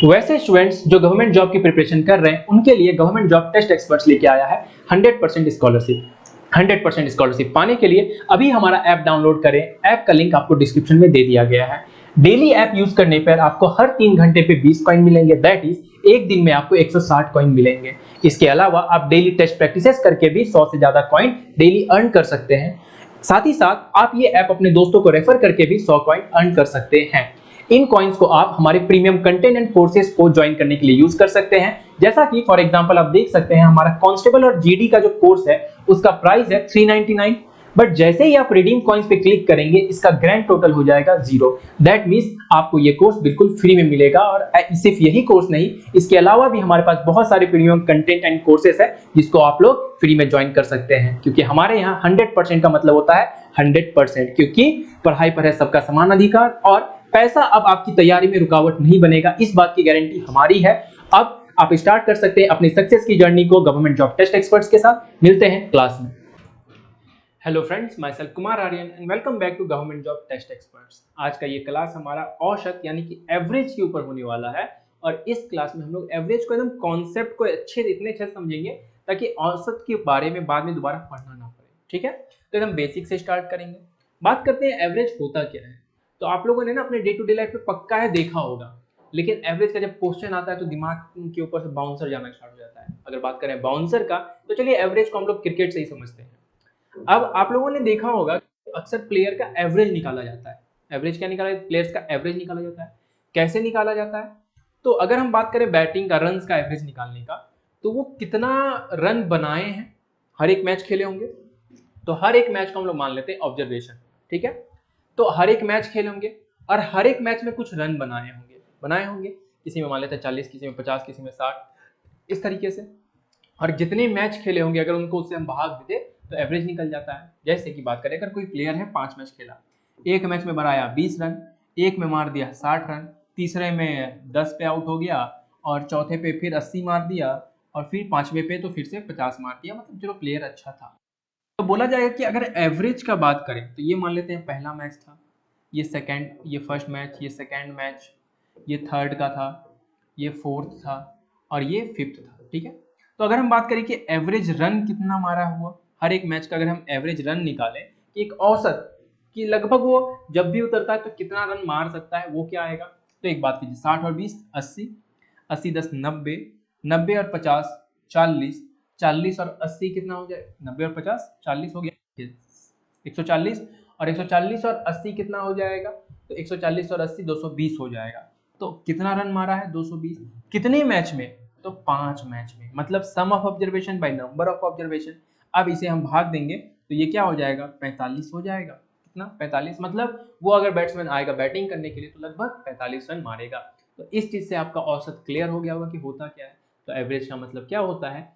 वैसे स्टूडेंट्स जो government job की प्रिपरेशन कर रहे हैं उनके लिए गवर्नमेंट जॉब टेस्ट एक्सपर्ट्स लेके आया है 100% स्कॉलरशिप। 100% स्कॉलरशिप पाने के लिए अभी हमारा ऐप डाउनलोड करें। ऐप का लिंक आपको डिस्क्रिप्शन में दे दिया गया है। डेली ऐप यूज करने पर आपको हर 3 घंटे पे 20 कॉइन मिलेंगे, दैट इज एक दिन में आपको 160 कॉइन मिलेंगे। इसके अलावा आप डेली टेस्ट प्रैक्टिसेस करके भी 100 से ज्यादा कॉइन डेली अर्न कर सकते हैं। साथ ही साथ आप ये ऐप अपने दोस्तों को रेफर करके भी 100 कॉइन अर्न कर सकते हैं। इन कॉइन्स को आप हमारे प्रीमियम कंटेंट एंड कोर्सेज को ज्वाइन करने के लिए यूज कर सकते हैं। जैसा कि फॉर एग्जांपल आप देख सकते हैं हमारा कांस्टेबल और जीडी का जो कोर्स है उसका प्राइस है 399, बट जैसे ही आप रिडीम कॉइन्स पे क्लिक करेंगे इसका ग्रैंड टोटल हो जाएगा 0। दैट मींस आपको ये कोर्स बिल्कुल फ्री में मिलेगा। और सिर्फ यही कोर्स नहीं, इसके अलावा भी हमारे पास बहुत सारे प्रीमियम कंटेंट एंड कोर्सेज है जिसको आप लोग फ्री में ज्वाइन कर सकते हैं। क्योंकि हमारे यहाँ 100% का मतलब होता है 100%, क्योंकि पढ़ाई पर है सबका समान अधिकार और पैसा अब आपकी तैयारी में रुकावट नहीं बनेगा, इस बात की गारंटी हमारी है। अब आप स्टार्ट कर सकते हैं अपनी सक्सेस की जर्नी को गवर्नमेंट जॉब टेस्ट एक्सपर्ट्स के साथ। मिलते हैं क्लास में। Hello friends, myself Kumar Aryan and welcome back to government job test experts. आज का ये क्लास हमारा औसत यानी कि एवरेज के ऊपर होने वाला है। और इस क्लास में हम लोग एवरेज को एकदम कॉन्सेप्ट को इतने अच्छे समझेंगे ताकि औसत के बारे में बाद में दोबारा पढ़ना ना पड़े। ठीक है, तो एकदम बेसिक से स्टार्ट करेंगे। बात करते हैं एवरेज होता क्या है। तो आप लोगों ने ना अपने डे टू डे लाइफ में पक्का है देखा होगा, लेकिन एवरेज का जब क्वेश्चन आता है तो दिमाग के ऊपर से बाउंसर जाना स्टार्ट हो जाता है। अगर बात करें बाउंसर का तो चलिए एवरेज को हम लोग क्रिकेट से ही समझते हैं। अब आप लोगों ने देखा होगा अक्सर प्लेयर का एवरेज निकाला जाता है। एवरेज क्या निकाला, प्लेयर्स का एवरेज निकाला जाता है। कैसे निकाला जाता है? तो अगर हम बात करें बैटिंग का रन्स का एवरेज निकालने का, तो वो कितना रन बनाए हैं, हर एक मैच खेले होंगे तो हर एक मैच को हम लोग मान लेते हैं ऑब्जर्वेशन। ठीक है, तो हर एक मैच खेले होंगे और हर एक मैच में कुछ रन बनाए होंगे। किसी में मान लेते हैं 40, किसी में 50, किसी में 60, इस तरीके से। और जितने मैच खेले होंगे अगर उनको उससे हम भाग देते तो एवरेज निकल जाता है। जैसे कि बात करें अगर कोई प्लेयर है 5 मैच खेला, एक मैच में बनाया 20 रन, एक में मार दिया 60 रन, तीसरे में 10 पे आउट हो गया और चौथे पे फिर 80 मार दिया और फिर पांचवे पे तो फिर से 50 मार दिया, मतलब चलो प्लेयर अच्छा था। तो बोला जाएगा कि अगर एवरेज का बात करें तो ये मान लेते हैं पहला मैच था, ये सेकंड, ये फर्स्ट मैच, ये सेकंड मैच, ये थर्ड का था, ये फोर्थ था और ये फिफ्थ था। ठीक है, तो अगर हम बात करें कि एवरेज रन कितना मारा हुआ हर एक मैच का, अगर हम एवरेज रन निकालें कि एक औसत कि लगभग वो जब भी उतरता है तो कितना रन मार सकता है, वो क्या आएगा। तो एक बात कीजिए, 60 और 20 80, 80 10 90, 90 और 50 40, 40 और 80 कितना हो जाए, 90 और 50 40 हो गया 140, और 140 और 80 कितना हो जाएगा, तो 140 और 80 220 हो जाएगा। तो कितना रन मारा है 220, कितने मैच में, तो 5 मैच में। मतलब sum of observation by number of observation. अब इसे हम भाग देंगे तो ये क्या हो जाएगा, 45 हो जाएगा। कितना, 45। मतलब वो अगर बैट्समैन आएगा बैटिंग करने के लिए तो लगभग 45 रन मारेगा। तो इस चीज से आपका औसत क्लियर हो गया होगा कि होता क्या है। तो एवरेज का मतलब क्या होता है,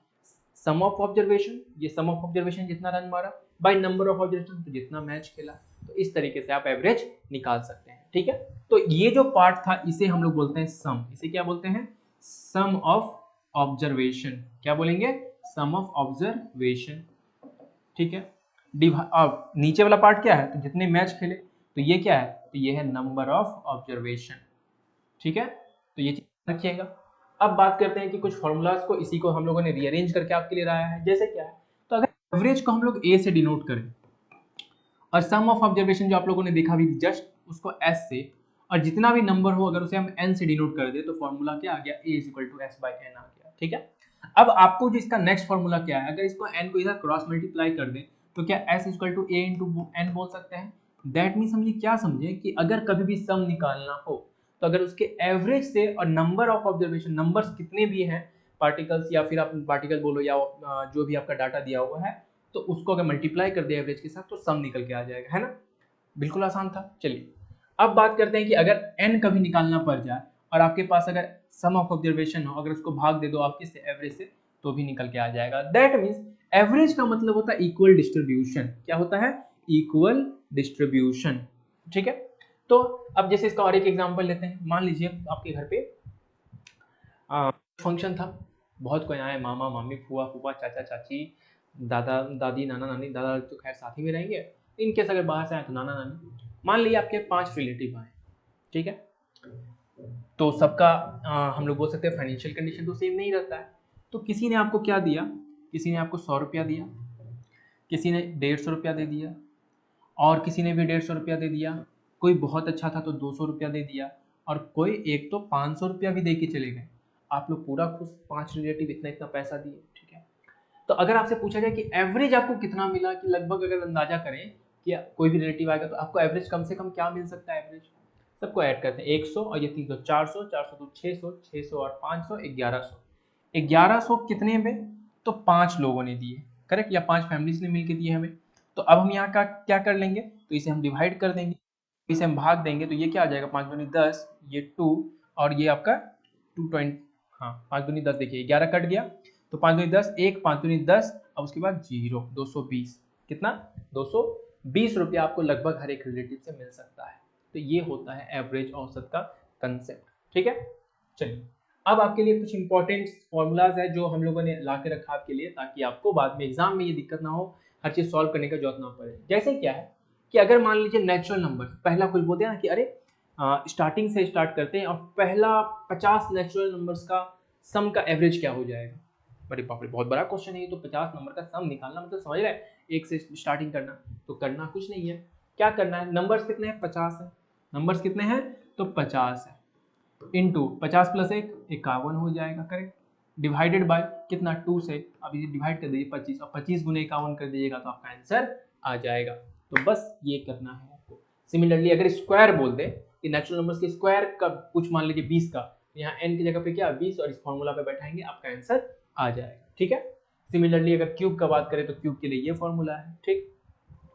सम ऑफ ऑब्जर्वेशन, ये सम ऑफ ऑब्जर्वेशन जितना रन मारा बाय नंबर ऑफ ऑब्जर्वेशन, तो जितना मैच खेला। तो इस तरीके से आप एवरेज निकाल सकते हैं। ठीक है, तो ये जो पार्ट था इसे हम लोग बोलते हैं सम। इसे क्या बोलते हैं, सम ऑफ ऑब्जर्वेशन। क्या बोलेंगे, सम ऑफ ऑब्जर्वेशन। ठीक है, अब नीचे वाला पार्ट क्या है, तो जितने मैच खेले, तो ये क्या है, तो ये है नंबर ऑफ ऑब्जर्वेशन। ठीक है, तो ये चीज रखिएगा। अब बात करते हैं कि कुछ फॉर्मूलाज को, इसी को हम लोगों ने रीअरेंज करके आपके लिए लाया है। जैसे क्या है, तो अगर एवरेज को हम लोग ए से डिनोट करें और सम ऑफ ऑब्जर्वेशन जो आप लोगों ने देखा भी जस्ट उसको एस से, और जितना भी नंबर हो अगर उसे हम एन से डिनोट कर दे तो फॉर्मूला क्या आ गया, A is equal to S by N आ गया। ठीक है, अब आपको जो इसका नेक्स्ट फॉर्मूला क्या है, अगर इसको एन को इधर क्रॉस मल्टीप्लाई कर दें तो क्या S is equal to a into n बोल सकते हैं। दैट मीन्स हम ये क्या समझे कि अगर कभी भी सम निकालना हो तो अगर उसके एवरेज से और नंबर ऑफ ऑब्जर्वेशन, नंबर्स कितने भी हैं पार्टिकल्स, या फिर आप पार्टिकल बोलो या जो भी आपका डाटा दिया हुआ है, तो उसको अगर मल्टीप्लाई कर दे एवरेज के साथ तो सम निकल के आ जाएगा, है ना। बिल्कुल आसान था। चलिए अब बात करते हैं कि अगर n कभी निकालना पड़ जाए और आपके पास अगर सम ऑफ ऑब्जर्वेशन हो, अगर उसको भाग दे दो आप किससे, एवरेज से, तो भी निकल के आ जाएगा। दैट मीन्स एवरेज का मतलब होता है इक्वल डिस्ट्रीब्यूशन। क्या होता है, इक्वल डिस्ट्रीब्यूशन। ठीक है, तो अब जैसे इसका और एक एग्जांपल लेते हैं। मान लीजिए आपके घर पे फंक्शन था, बहुत कोई आए, मामा मामी फूआ फूफा चाचा चाची दादा दादी नाना नानी, दादा तो खैर साथ ही में रहेंगे, इनकेस अगर बाहर से आए तो नाना नानी। मान लीजिए आपके 5 रिलेटिव आए। ठीक है, तो सबका हम लोग बोल सकते हैं फाइनेंशियल कंडीशन तो सेम नहीं रहता है। तो किसी ने आपको क्या दिया, किसी ने आपको 100 रुपया दिया, किसी ने 150 रुपया दे दिया, और किसी ने भी 150 रुपया दे दिया, कोई बहुत अच्छा था तो 200 रुपया दे दिया, और कोई एक तो 500 रुपया भी दे के चले गए। आप लोग पूरा खुश, 5 रिलेटिव इतना इतना पैसा दिए, ठीक है। तो अगर आपसे पूछा जाए कि एवरेज आपको कितना मिला, कि लगभग अगर अंदाजा करें कि कोई भी रिलेटिव आएगा तो आपको एवरेज कम से कम क्या मिल सकता है, एवरेज सबको ऐड करते हैं 100 और ये 300, 400, 400 तो 600, 600 और 500, 1100। 1100 कितने में, तो 5 लोगों ने दिए, करेक्ट, या 5 फैमिलीज ने मिलकर दिए हमें। तो अब हम यहाँ का क्या कर लेंगे, तो इसे हम डिवाइड कर देंगे, इसे हम भाग देंगे, तो ये क्या आ जाएगा, 5 दूनी 10, ये 2 और ये आपका 220, हाँ 5 दूनी 10, देखिए 11 कट गया, तो 5 दूनी 10, 1 5 दूनी 10, अब उसके बाद 0, 220, कितना 220 रुपया आपको लगभग हर एक रिलेटिव से मिल सकता है। तो ये होता है एवरेज औसत का कंसेप्ट, ठीक है। चलिए अब आपके लिए कुछ इंपॉर्टेंट फॉर्मूलाज है जो हम लोगों ने ला के रखा आपके लिए, ताकि आपको बाद में एग्जाम में ये दिक्कत ना हो, हर चीज सॉल्व करने का जरूरत ना पड़े। जैसे क्या है कि अगर मान लीजिए नेचुरल नंबर, पहला कुछ बोलते हैं ना कि अरे स्टार्टिंग से स्टार्ट करते हैं और पहला 50 नेचुरल नंबर्स का सम का एवरेज क्या हो जाएगा। बड़े बाप रे, बहुत बड़ा क्वेश्चन है ये तो, 50 नंबर का सम निकालना मतलब समझ रहे हैं, एक से स्टार्टिंग करना। तो करना कुछ नहीं है, क्या करना है, नंबर्स कितने हैं, 50 है, नंबर्स कितने हैं तो 50 है, इंटू 50 प्लस 1 51 हो जाएगा, करेक्ट, डिवाइडेड बाय कितना 2 से, अब ये डिवाइड कर दीजिए 25 और 25 गुने 51 कर दीजिएगा तो आपका आंसर आ जाएगा। तो बस ये करना है आपको। सिमिलरली अगर स्क्वायर बोल दे कि नेचुरल नंबर्स के स्क्वायर का कुछ मान लीजिए 20 का, यहाँ n की जगह पे क्या 20 और इस फॉर्मूला पे बैठाएंगे आपका आंसर आ जाएगा, ठीक है। सिमिलरली अगर क्यूब का बात करें तो क्यूब के लिए ये फॉर्मूला है, ठीक।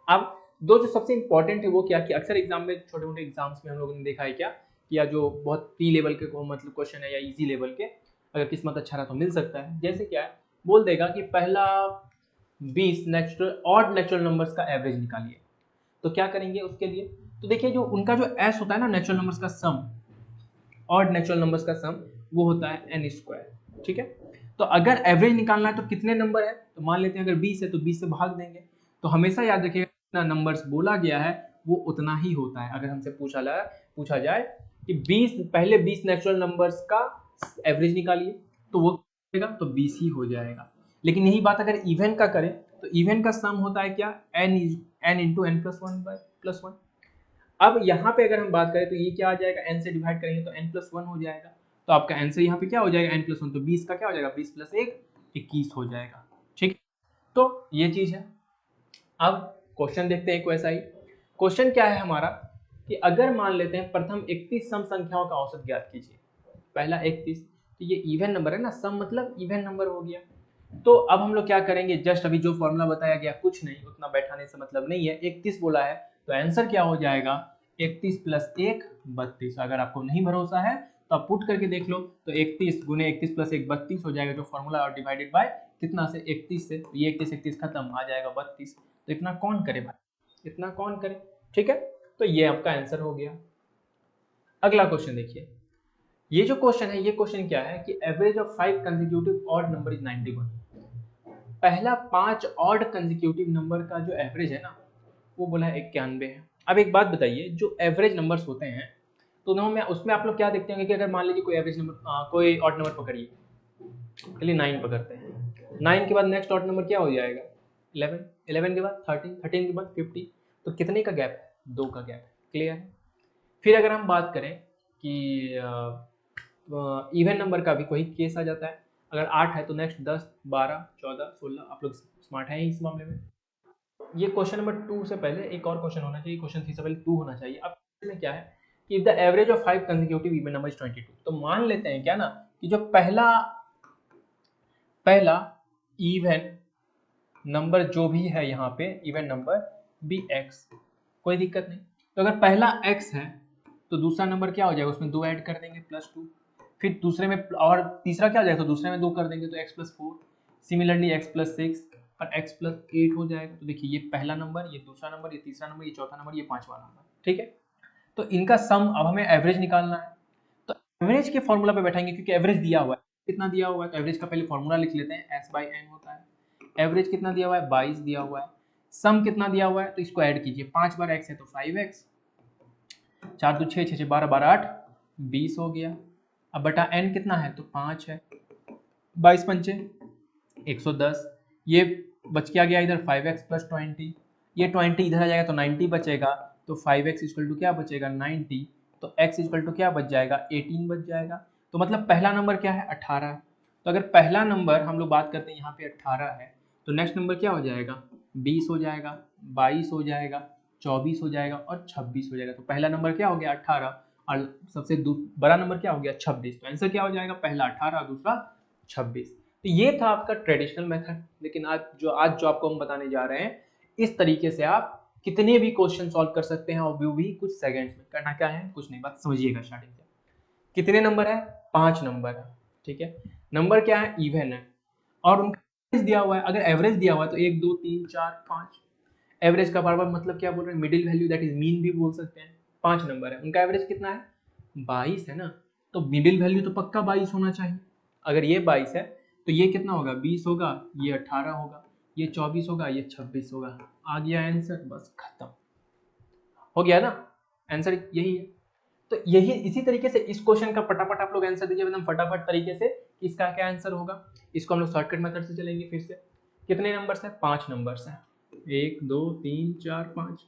अब दो जो सबसे इंपॉर्टेंट है वो क्या, कि अक्सर एग्जाम में, छोटे मोटे एग्जाम्स में हम लोगों ने देखा है क्या, या जो बहुत पी लेवल के मतलब क्वेश्चन है या इजी लेवल के, अगर किस्मत अच्छा रहा तो मिल सकता है। जैसे क्या है, बोल देगा कि पहला 20 नेचुरल ऑड नेचुरल नंबर्स का एवरेज निकालिए। तो क्या करेंगे उसके लिए, तो देखिए जो उनका जो एस होता है ना नेचुरल नंबर्स का सम, ऑड नेचुरल नंबर्स का सम वो होता है एन स्क्वायर, ठीक है। तो अगर एवरेज निकालना है तो कितने नंबर है, तो मान लेते हैं अगर 20 है तो 20 से भाग देंगे। तो हमेशा याद रखिएगा जितना नंबर्स बोला गया है वो उतना ही होता है। अगर हमसे पूछा जाए कि 20 पहले 20 नेचुरल नंबर्स का एवरेज निकालिए तो वो तो 20 ही हो जाएगा। लेकिन यही बात अगर इवन का करें तो इवन का सम होता है क्या, n into n plus one. अब यहाँ पे अगर हम बात करें तो ये क्या आ जाएगा, n से डिवाइड करेंगे तो n+1 हो जाएगा। तो आपका आंसर यहाँ पे क्या हो जाएगा, n+1, तो 20 का क्या हो जाएगा, 20 + 1 21 हो जाएगा, ठीक। तो ये चीज है। अब क्वेश्चन देखते हैं एक वैसा ही क्वेश्चन। क्या है हमारा कि अगर मान लेते हैं प्रथम 31 सम संख्याओं का औसत ज्ञात कीजिए। पहला 31, तो ये इवन नंबर है ना, सम मतलब इवन नंबर हो गया। तो अब हम लोग क्या करेंगे, जस्ट अभी जो फॉर्मूला बताया गया कुछ नहीं, उतना बैठाने से मतलब नहीं है। 31 बोला है तो आंसर क्या हो जाएगा, 31 + 1 32। अगर आपको नहीं भरोसा है तो आप पुट करके देख लो, तो 31 गुने 31 + 1 32 हो जाएगा जो फॉर्मूला, और डिवाइडेड बाय कितना से 31 से, ये 31 खत्म आ जाएगा 32। तो इतना कौन करे भाई, इतना कौन करे, ठीक है। तो ये आपका आंसर हो गया। अगला क्वेश्चन देखिए, ये जो क्वेश्चन है, ये क्वेश्चन क्या है कि average of 5 consecutive odd number is 91। पहला 5 ऑड कंसेक्यूटिव नंबर का जो एवरेज है ना वो बोला है 91 है। अब एक बात बताइए, जो एवरेज नंबर्स होते हैं तो में उसमें आप लोग क्या देखते होंगे कि अगर मान लीजिए कोई एवरेज नंबर कोई ऑड नंबर पकड़िए, चलिए 9 पकड़ते हैं। 9 के बाद नेक्स्ट ऑड नंबर क्या हो जाएगा, 11, 11 के बाद 13, 13 के बाद 50। तो कितने का गैप है, 2 का गैप है, क्लियर है। फिर अगर हम बात करें कि इवन नंबर का भी कोई केस आ जाता है, अगर 8 है तो नेक्स्ट 10, 12, 14, 16। आप लोग स्मार्ट हैं इस मामले में। ये क्वेश्चन नंबर 2 से पहले एक और क्वेश्चन होना चाहिए, क्वेश्चन 3 से पहले 2 होना चाहिए। अब इसमें क्या है कि the average of 5 consecutive even number is 22। तो मान लेते हैं क्या ना कि जो पहला इवन नंबर जो भी है यहाँ पे इवन नंबर बी एक्स, कोई दिक्कत नहीं। तो अगर पहला x है तो दूसरा नंबर क्या हो जाएगा, उसमें 2 ऐड कर देंगे +2। फिर दूसरे में और तीसरा क्या हो जाएगा, तो दूसरे में 2 कर देंगे तो x + 4। सिमिलरली x + 6 और x + 8 हो जाएगा। तो देखिए ये पहला नंबर, ये दूसरा नंबर, ये तीसरा नंबर, ये चौथा नंबर, ये पांचवा नंबर, ठीक है। तो इनका सम अब हमें एवरेज निकालना है। तो एवरेज के फॉर्मूला पे बैठाएंगे क्योंकि एवरेज दिया हुआ है, कितना दिया हुआ है, तो एवरेज का पहले फॉर्मूला लिख लेते हैं, S/n होता है। एवरेज कितना दिया हुआ है, 22 दिया हुआ है। सम कितना दिया हुआ है, तो इसको ऐड कीजिए, 5 बार x है तो 5x, 4 2 6 6 12 12 8 20 हो गया। अब बटा n कितना है, तो 5 है, 22 पंचे 110, ये बच क्या गया इधर 5x प्लस 20, ये 20 इधर आ जाएगा तो 90 बचेगा, तो 5x इक्वल टू क्या बचेगा 90, तो x इक्वल टू क्या बच जाएगा 18 बच जाएगा। तो मतलब पहला नंबर क्या है 18, तो अगर पहला नंबर हम लोग बात करते हैं यहाँ पे 18 है, तो नेक्स्ट नंबर क्या हो जाएगा 20 हो जाएगा, 22 हो जाएगा, 24 हो जाएगा और 26 हो जाएगा। तो पहला नंबर क्या हो गया 18 और सबसे बड़ा नंबर क्या हो गया 26, तो आंसर क्या हो जाएगा पहला 18 दूसरा 26। तो ये था आपका ट्रेडिशनल मेथड, लेकिन आज जो आपको हम बताने जा रहे हैं, इस तरीके से आप कितने भी क्वेश्चन सॉल्व कर सकते हैं और वो भी कुछ सेकंड्स में। करना क्या है, कुछ नहीं, बात समझिएगा स्टार्टिंग से। कितने नंबर है, 5 नंबर है, ठीक है। नंबर क्या है, इवन है, और उनका एवरेज दिया हुआ है। अगर एवरेज दिया हुआ है तो 1 2 3 4 5, एवरेज का बार बार मतलब क्या बोल रहे हैं, middle value, that is mean भी बोल सकते हैं। 5 नंबर है, उनका एवरेज कितना है 22 है ना, तो मिडिल वैल्यू तो पक्का 22 होना चाहिए। अगर ये 22 है तो ये कितना होगा 20 होगा, ये 18 होगा, ये 24 होगा, ये 26 होगा। आ गया आंसर, बस खत्म हो गया ना, आंसर यही है। तो यही इसी तरीके से इस क्वेश्चन का फटाफट आप लोग आंसर दीजिए एकदम फटाफट तरीके से, इसका क्या आंसर होगा। इसको हम लोग शॉर्टकट मेथड से चलेंगे फिर से। कितने नंबर्स है, 5 नंबर्स है, 1 2 3 4 5।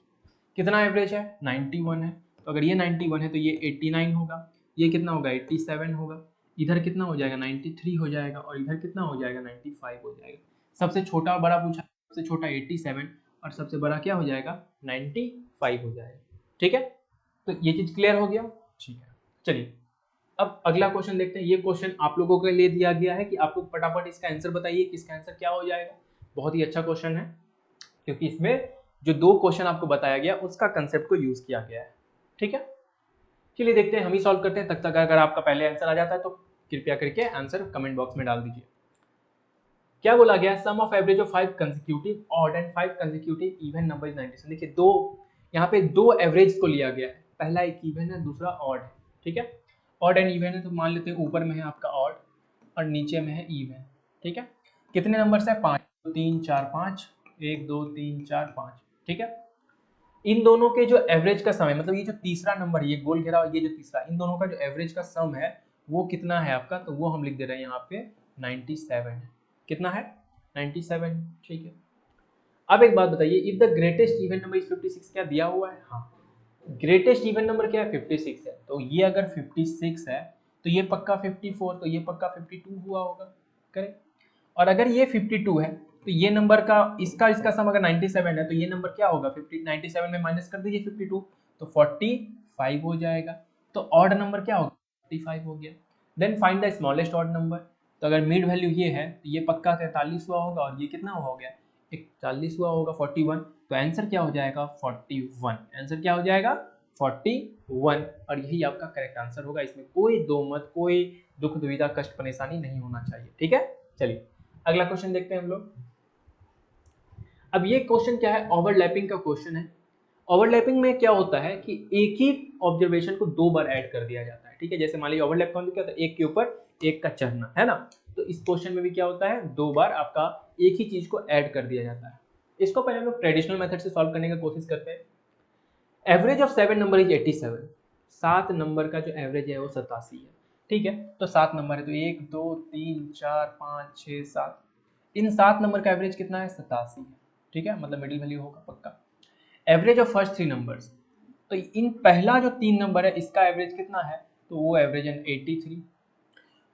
कितना एवरेज है 91 है, तो अगर ये 91 है तो ये 89 होगा, ये कितना होगा 87 होगा, इधर कितना हो जाएगा 93 हो जाएगा, और इधर कितना हो जाएगा 95 हो जाएगा। सबसे छोटा और बड़ा पूछा, सबसे छोटा 87 और सबसे बड़ा क्या हो जाएगा 95 हो जाएगा, ठीक है। तो ये चीज क्लियर हो गया, ठीक है। चलिए अब अगला क्वेश्चन देखते हैं। ये क्वेश्चन आप लोगों के लिए दिया गया है कि आप लोग फटाफट इसका आंसर बताइए कि इसका आंसर क्या हो जाएगा। बहुत ही अच्छा क्वेश्चन है, क्योंकि इसमें जो 2 क्वेश्चन आपको बताया गया उसका कंसेप्ट को यूज किया गया है, ठीक है। चलिए देखते हैं, हम ही सॉल्व करते हैं। तब तक अगर आपका पहले आंसर आ जाता है तो कृपया करके आंसर कमेंट बॉक्स में डाल दीजिए। क्या बोला गया, sum of average of 5 consecutive odd and 5 consecutive even number is 97। देखिए दो, यहाँ पे 2 एवरेज को लिया गया है, पहला एक इवन है दूसरा ऑड है, ठीक है। ऑड एंड इवन है तो मान लेते हैं ऊपर में है आपका ऑड और नीचे में है इवन, ठीक है। कितने नंबर्स है 5 3 4 5, 1 2 3 4 5, ठीक है। इन दोनों के जो एवरेज का सम है, मतलब ये जो तीसरा नंबर ये गोल घेरा और ये जो तीसरा, इन दोनों का जो एवरेज का सम है वो कितना है आपका, तो वो हम लिख दे रहे हैं यहाँ पे 97 है। कितना है 97, ठीक है। अब एक बात बताइए, if the greatest even number is 56, क्या दिया हुआ है, हाँ ग्रेटेस्ट इवन नंबर क्या है 56 है, तो ये अगर 56 है तो ये पक्का 54, तो ये पक्का 52 हुआ होगा, करेक्ट। और अगर ये 52 है तो ये नंबर का इसका सम अगर 97 है तो ये नंबर क्या होगा 50, 97 में माइनस कर दीजिए 52 तो 45 हो जाएगा। तो ऑड नंबर क्या होगा 45 हो गया। Then find the smallest odd number, तो अगर मिड वैल्यू ये है तो ये पक्का 43 हुआ होगा और ये कितना हुआ हो गया 41 हुआ होगा 41, तो आंसर क्या हो जाएगा 41, आंसर क्या हो जाएगा 41, और यही आपका करेक्ट आंसर होगा। इसमें कोई दो मत, कोई दुख दुविधा कष्ट परेशानी नहीं होना चाहिए, ठीक है। चलिए अगला क्वेश्चन देखते हैं हम लोग। अब ये क्वेश्चन क्या है, ओवरलैपिंग का क्वेश्चन है। ओवरलैपिंग में क्या होता है कि एक ही ऑब्जर्वेशन को 2 बार ऐड कर दिया जाता है, ठीक है। जैसे मान लीजिए ओवरलैप का मतलब क्या होता है, एक के ऊपर एक का चढ़ना, है ना। तो इस क्वेश्चन में भी क्या होता है 2 बार आपका एक ही चीज को ऐड कर दिया जाता है। इसको पहले हम लोग ट्रेडिशनल मेथड से सॉल्व करने की कोशिश करते हैं। Average of 7 number is 87, 7 number का जो एवरेज है वो 87 है, ठीक है। तो 7 नंबर है तो 1 2 3 4 5 6 7, इन 7 नंबर का एवरेज कितना है 87 है, ठीक है, मतलब मिडिल वैल्यू होगा पक्का। एवरेज ऑफ फर्स्ट 3 नंबर्स, तो इन पहला जो 3 नंबर है इसका एवरेज कितना है, तो वो एवरेज है 83।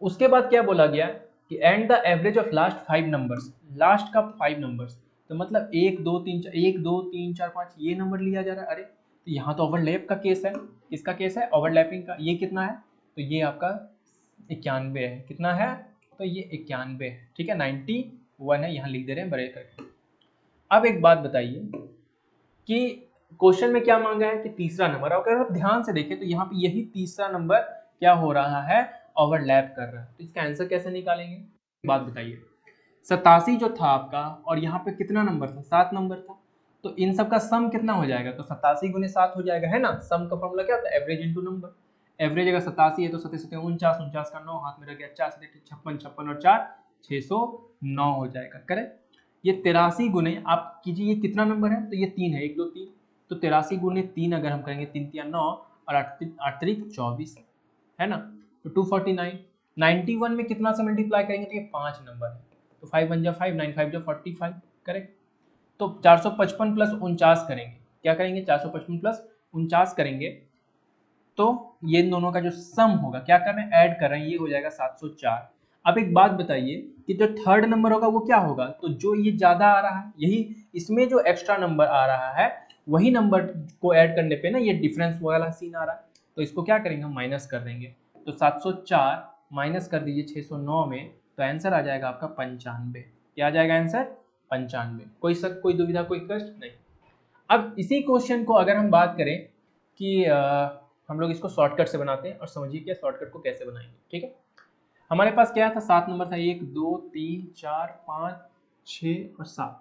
उसके बाद क्या बोला गया कि and the average of last 5 numbers, last का 5 नंबर्स, तो मतलब 1 2 3 4, 1 2 3 4 5 ये नंबर लिया जा रहा है। अरे तो यहाँ तो ओवरलैप का केस है, किसका केस है ओवरलैपिंग का। ये कितना है, तो ये आपका 91 है, कितना है, तो ये 91 है, ठीक है। 91 है, यहाँ लिख दे रहे हैं बड़े करके। अब एक बात बताइए कि क्वेश्चन में क्या मांगा है कि तीसरा नंबर, अगर आप ध्यान से देखें तो यहाँ पे यही तीसरा नंबर क्या हो रहा है ओवरलैप कर रहा है, तो इसका आंसर कैसे निकालेंगे, बात बताइए। 87 जो था आपका और यहाँ पे कितना नंबर था 7 नंबर था, तो इन सब का सम कितना हो जाएगा, तो 87 गुने 7 हो जाएगा, है ना। सम का फॉर्मूला क्या होता है एवरेज इंटू नंबर। एवरेज अगर 87 है तो 7 49, 49 का 9 हाथ में रह गया 4 56, 56 और 4 609 हो जाएगा, करेक्ट। ये 83 गुने आप कीजिए, ये कितना नंबर है, तो ये 3 है 1 2 3, तो 83 गुने 3 अगर हम करेंगे 3 3 9 और 8 3 24 है ना। तो 249, 91 में कितना से मल्टीप्लाई करेंगे तो ये 5 नंबर है, तो 5 1 जा 5, 9 5 जा 45, करेक्ट। तो 455 प्लस 49 करेंगे, क्या करेंगे 455 प्लस 49 करेंगे, तो ये इन दोनों का जो सम होगा, क्या कर रहे हैं ऐड कर रहे हैं, ये हो जाएगा 704। अब एक बात बताइए कि जो थर्ड नंबर होगा वो क्या होगा, तो जो ये ज्यादा आ रहा है, यही इसमें जो एक्स्ट्रा नंबर आ रहा है वही नंबर को ऐड करने पे ना ये डिफरेंस वाला सीन आ रहा है, तो इसको क्या करेंगे हम माइनस कर देंगे। तो 704 माइनस कर दीजिए 609 में, तो आंसर आ जाएगा आपका 95। क्या आ जाएगा आंसर 95। कोई शक, कोई दुविधा, कोई कष्ट नहीं। अब इसी क्वेश्चन को अगर हम बात करें कि हम लोग इसको शॉर्टकट से बनाते हैं और समझिए कि शॉर्टकट को कैसे बनाएंगे, ठीक है। हमारे पास क्या था, 7 नंबर था, 1 2 3 4 5 6 और 7,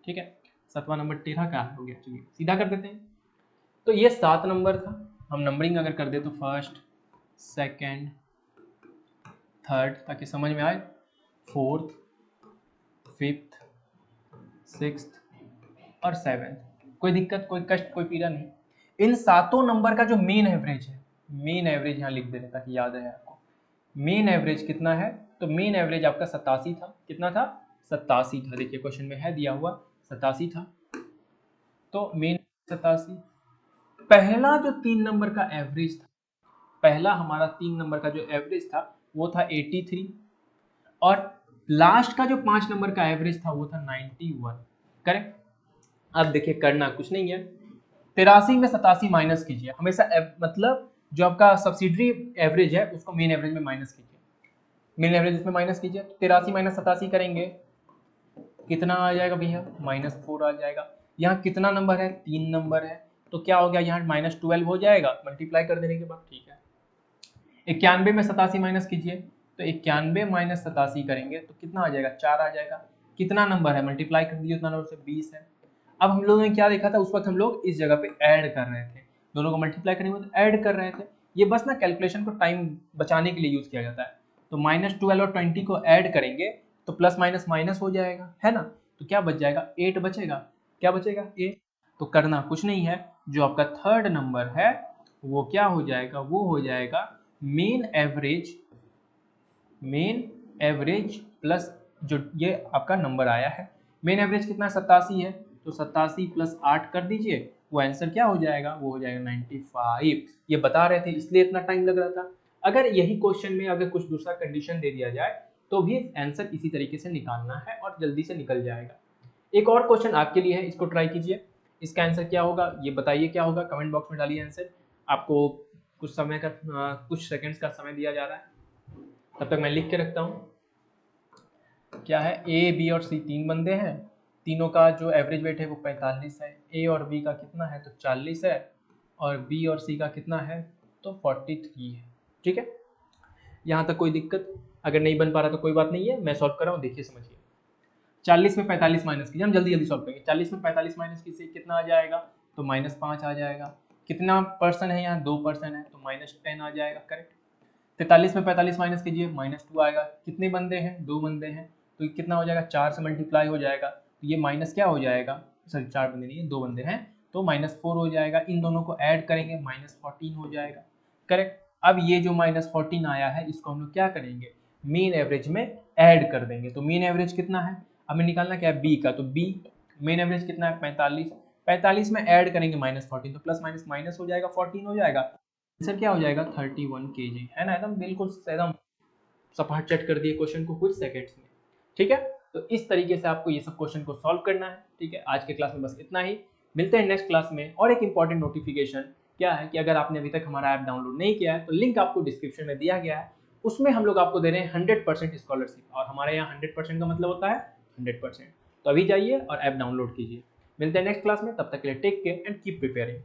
ठीक है। 7वां नंबर 13 का हो गया, चलिए सीधा कर देते हैं। तो ये 7 नंबर था, हम नंबरिंग अगर कर दे तो फर्स्ट, सेकंड, थर्ड, ताकि समझ में आए, फोर्थ, फिफ्थ, सिक्स्थ और सेवेंथ। कोई दिक्कत, कोई कष्ट, कोई पीड़ा नहीं। इन सातों नंबर का जो मेन एवरेज है, मेन एवरेज यहाँ लिख देते ताकि याद है आपको। मेन एवरेज कितना है, तो मेन एवरेज आपका 87 था। कितना था, 87 था। देखिए क्वेश्चन में है दिया हुआ 87 था, तो मेन 87। पहला जो 3 नंबर का एवरेज था, पहला हमारा 3 नंबर का जो एवरेज था वो था 83, और लास्ट का जो 5 नंबर का एवरेज था वो था 91, करेक्ट। अब देखिए करना कुछ नहीं है, 83 में 87 माइनस कीजिए, हमेशा मतलब जो आपका सब्सिडरी एवरेज है उसको मेन एवरेज में माइनस कीजिए, मेन एवरेज इसमें माइनस कीजिए। 83 माइनस 87 करेंगे, कितना आ जाएगा भैया, -4 आ जाएगा। यहाँ कितना नंबर है, 3 नंबर है, तो क्या हो गया यहाँ -12 हो जाएगा मल्टीप्लाई कर देने के बाद, ठीक है। 91 में 87 माइनस कीजिए, तो 91 माइनस 87 करेंगे तो कितना आ जाएगा, 4 आ जाएगा। कितना नंबर है, मल्टीप्लाई कर दीजिए उतना नंबर से, 20 है। अब हम लोगों ने क्या देखा था, उस वक्त हम लोग इस जगह पे ऐड कर रहे थे, दोनों को मल्टीप्लाई करने के बाद ऐड कर रहे थे। ये बस ना कैलकुलेशन को टाइम बचाने के लिए यूज किया जाता है। तो -12 और 20 को ऐड करेंगे तो प्लस माइनस माइनस हो जाएगा, है ना। तो क्या बच जाएगा, 8 बचेगा। क्या बचेगा, 8। तो करना कुछ नहीं है, जो आपका थर्ड नंबर है वो क्या हो जाएगा, वो हो जाएगा main average, main average plus जो ये आपका नंबर आया है, मेन एवरेज कितना 87 है, तो 87 प्लस 8 कर दीजिए, वो आंसर क्या हो जाएगा, वो हो जाएगा 95। ये बता रहे थे इसलिए इतना टाइम लग रहा था। अगर यही क्वेश्चन में अगर कुछ दूसरा कंडीशन दे दिया जाए तो भी आंसर इसी तरीके से निकालना है और जल्दी से निकल जाएगा। एक और क्वेश्चन आपके लिए है, इसको ट्राई कीजिए। इसका आंसर क्या होगा ये बताइए, क्या होगा कमेंट बॉक्स में डालिए आंसर। आपको कुछ समय का कुछ सेकंड्स का समय दिया जा रहा है, तब तक मैं लिख के रखता हूँ। क्या है, ए बी और सी 3 बंदे हैं, तीनों का जो एवरेज वेट है वो 45 है। ए और बी का कितना है, तो 40 है, और बी और सी का कितना है, तो 43 है। ठीक है, यहाँ तक कोई दिक्कत, अगर नहीं बन पा रहा तो कोई बात नहीं है, मैं सॉल्व कर रहा हूँ, देखिए समझिए। 40 में 45 माइनस कीजिए, हम जल्दी जल्दी सॉल्व करेंगे। 40 में 45 माइनस कीजिए, कितना आ जाएगा, तो -5 आ जाएगा। कितना पर्सन है यहाँ, 2 पर्सन है, तो -10 आ जाएगा, करेक्ट। 43 में 45 माइनस कीजिए, -2 आएगा। कितने बंदे हैं, 2 बंदे हैं, तो कितना हो जाएगा, 4 से मल्टीप्लाई हो जाएगा, तो ये माइनस क्या हो जाएगा, सॉरी 4 बंदे नहीं है, 2 बंदे हैं, तो -4 हो जाएगा। इन दोनों को ऐड करेंगे, -14 हो जाएगा, करेक्ट। अब ये जो -14 आया है इसको हम लोग क्या करेंगे, मीन एवरेज में ऐड कर देंगे। तो मीन एवरेज कितना है, हमें निकालना क्या है, बी का, तो बी मेन एवरेज कितना है, 45। 45 में ऐड करेंगे -14, तो प्लस माइनस माइनस हो जाएगा, 14 हो जाएगा। आंसर क्या हो जाएगा, 31 kg, है ना। एकदम बिल्कुल एकदम सपाट चट कर दिए क्वेश्चन को कुछ सेकंड्स में। ठीक है, तो इस तरीके से आपको ये सब क्वेश्चन को सॉल्व करना है। ठीक है, आज के क्लास में बस इतना ही, मिलते हैं नेक्स्ट क्लास में। और एक इंपॉर्टेंट नोटिफिकेशन क्या है कि अगर आपने अभी तक हमारा ऐप डाउनलोड नहीं किया है तो लिंक आपको डिस्क्रिप्शन में दिया गया है, उसमें हम लोग आपको दे रहे हैं 100% स्कॉलरशिप, और हमारे यहाँ 100% का मतलब होता है 100%। तो अभी जाइए और ऐप डाउनलोड कीजिए। मिलते हैं नेक्स्ट क्लास में, तब तक के लिए take care and keep preparing.